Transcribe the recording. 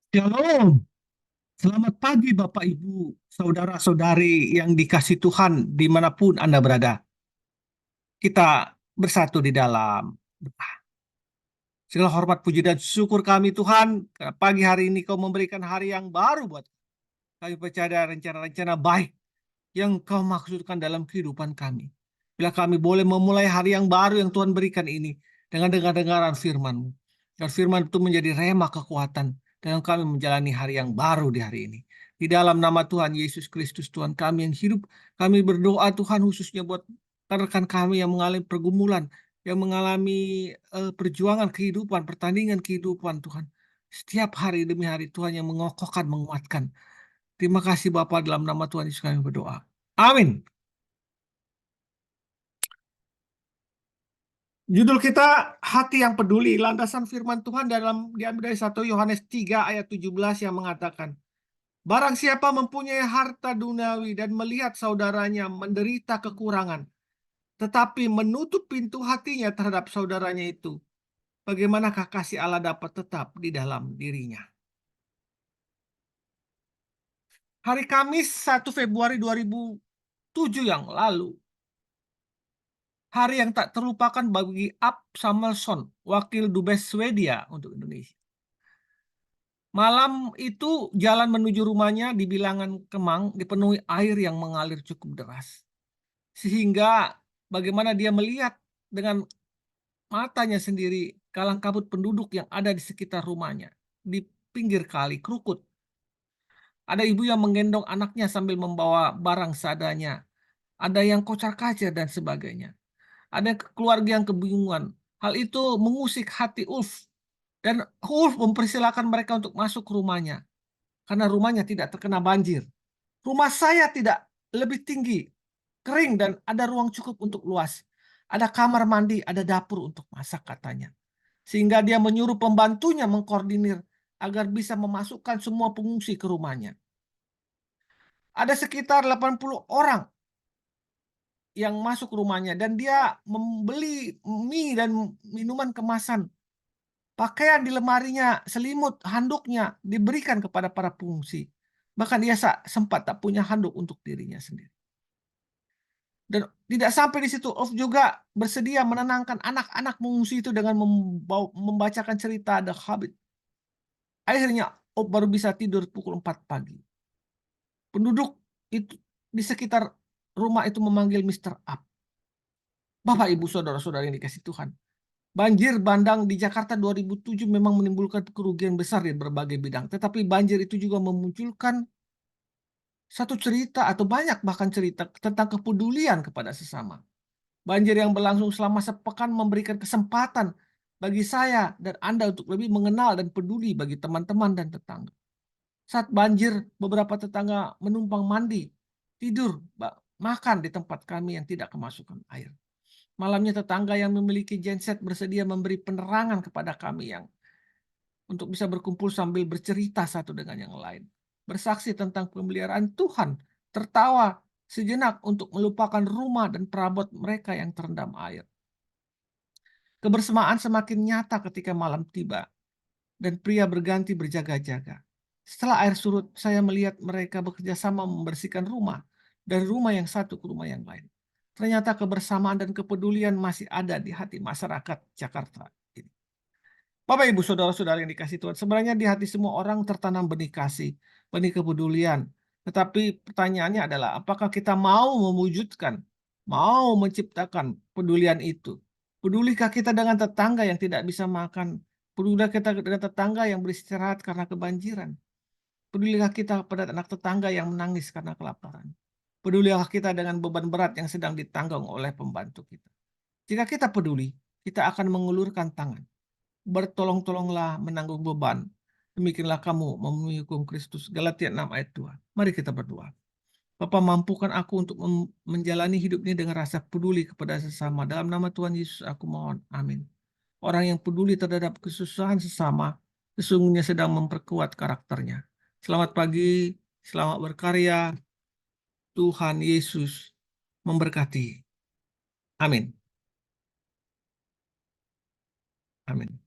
Shalom, selamat pagi Bapak Ibu, saudara-saudari yang dikasih Tuhan dimanapun Anda berada. Kita bersatu di dalam doa. Segala hormat, puji, dan syukur kami Tuhan, karena pagi hari ini Kau memberikan hari yang baru buat kami percaya rencana-rencana baik yang Kau maksudkan dalam kehidupan kami. Bila kami boleh memulai hari yang baru yang Tuhan berikan ini dengan dengar-dengaran firman-Mu. Dan firman itu menjadi rema kekuatan dalam kami menjalani hari yang baru di hari ini. Di dalam nama Tuhan Yesus Kristus Tuhan kami yang hidup, kami berdoa Tuhan khususnya buat rekan kami yang mengalami pergumulan, yang mengalami perjuangan kehidupan, pertandingan kehidupan Tuhan. Setiap hari demi hari Tuhan yang mengokohkan, menguatkan. Terima kasih Bapa, dalam nama Tuhan Yesus kami berdoa. Amin. Judul kita hati yang peduli. Landasan firman Tuhan diambil dari 1 Yohanes 3 ayat 17 yang mengatakan, barang siapa mempunyai harta duniawi dan melihat saudaranya menderita kekurangan, tetapi menutup pintu hatinya terhadap saudaranya itu, bagaimanakah kasih Allah dapat tetap di dalam dirinya? Hari Kamis 1 Februari 2007 yang lalu, hari yang tak terlupakan bagi Ab Samuelsson, wakil dubes Swedia untuk Indonesia. Malam itu jalan menuju rumahnya di bilangan Kemang dipenuhi air yang mengalir cukup deras. Sehingga bagaimana dia melihat dengan matanya sendiri kalang kabut penduduk yang ada di sekitar rumahnya. Di pinggir kali Krukut. Ada ibu yang menggendong anaknya sambil membawa barang seadanya. Ada yang kocar-kacir dan sebagainya. Ada keluarga yang kebingungan. Hal itu mengusik hati Ulf. Dan Ulf mempersilahkan mereka untuk masuk ke rumahnya. Karena rumahnya tidak terkena banjir. Rumah saya tidak lebih tinggi, kering, dan ada ruang cukup untuk luas. Ada kamar mandi, ada dapur untuk masak katanya. Sehingga dia menyuruh pembantunya mengkoordinir agar bisa memasukkan semua pengungsi ke rumahnya. Ada sekitar 80 orang yang masuk rumahnya dan dia membeli mie dan minuman kemasan. Pakaian di lemarinya, selimut, handuknya diberikan kepada para pengungsi. Bahkan dia sempat tak punya handuk untuk dirinya sendiri. Dan tidak sampai di situ, Ulf juga bersedia menenangkan anak-anak mengungsi itu dengan membacakan cerita The Hobbit. Akhirnya Ulf baru bisa tidur pukul 4 pagi. Penduduk itu di sekitar rumah itu memanggil Mr. Up. Bapak, Ibu, Saudara-saudara yang dikasih Tuhan. Banjir bandang di Jakarta 2007 memang menimbulkan kerugian besar di berbagai bidang. Tetapi banjir itu juga memunculkan satu cerita atau banyak bahkan cerita tentang kepedulian kepada sesama. Banjir yang berlangsung selama sepekan memberikan kesempatan bagi saya dan Anda untuk lebih mengenal dan peduli bagi teman-teman dan tetangga. Saat banjir, beberapa tetangga menumpang mandi, tidur, makan di tempat kami yang tidak kemasukan air. Malamnya tetangga yang memiliki genset bersedia memberi penerangan kepada kami yang untuk bisa berkumpul sambil bercerita satu dengan yang lain. Bersaksi tentang pemeliharaan Tuhan, tertawa sejenak untuk melupakan rumah dan perabot mereka yang terendam air. Kebersamaan semakin nyata ketika malam tiba dan pria berganti berjaga-jaga. Setelah air surut, saya melihat mereka bekerja sama membersihkan rumah dari rumah yang satu ke rumah yang lain. Ternyata kebersamaan dan kepedulian masih ada di hati masyarakat Jakarta ini. Bapak, Ibu, Saudara-saudara yang dikasih Tuhan, sebenarnya di hati semua orang tertanam benih kasih, benih kepedulian. Tetapi pertanyaannya adalah, apakah kita mau mewujudkan, mau menciptakan pedulian itu? Pedulikah kita dengan tetangga yang tidak bisa makan? Pedulikah kita dengan tetangga yang beristirahat karena kebanjiran? Pedulikah kita pada anak tetangga yang menangis karena kelaparan? Pedulikah kita dengan beban berat yang sedang ditanggung oleh pembantu kita? Jika kita peduli, kita akan mengulurkan tangan. Bertolong-tolonglah menanggung beban. Demikianlah kamu memenuhi hukum Kristus. Galatia 6 ayat 2. Mari kita berdoa. Bapa, mampukan aku untuk menjalani hidup ini dengan rasa peduli kepada sesama. Dalam nama Tuhan Yesus aku mohon. Amin. Orang yang peduli terhadap kesusahan sesama sesungguhnya sedang memperkuat karakternya. Selamat pagi, selamat berkarya. Tuhan Yesus memberkati. Amin. Amin.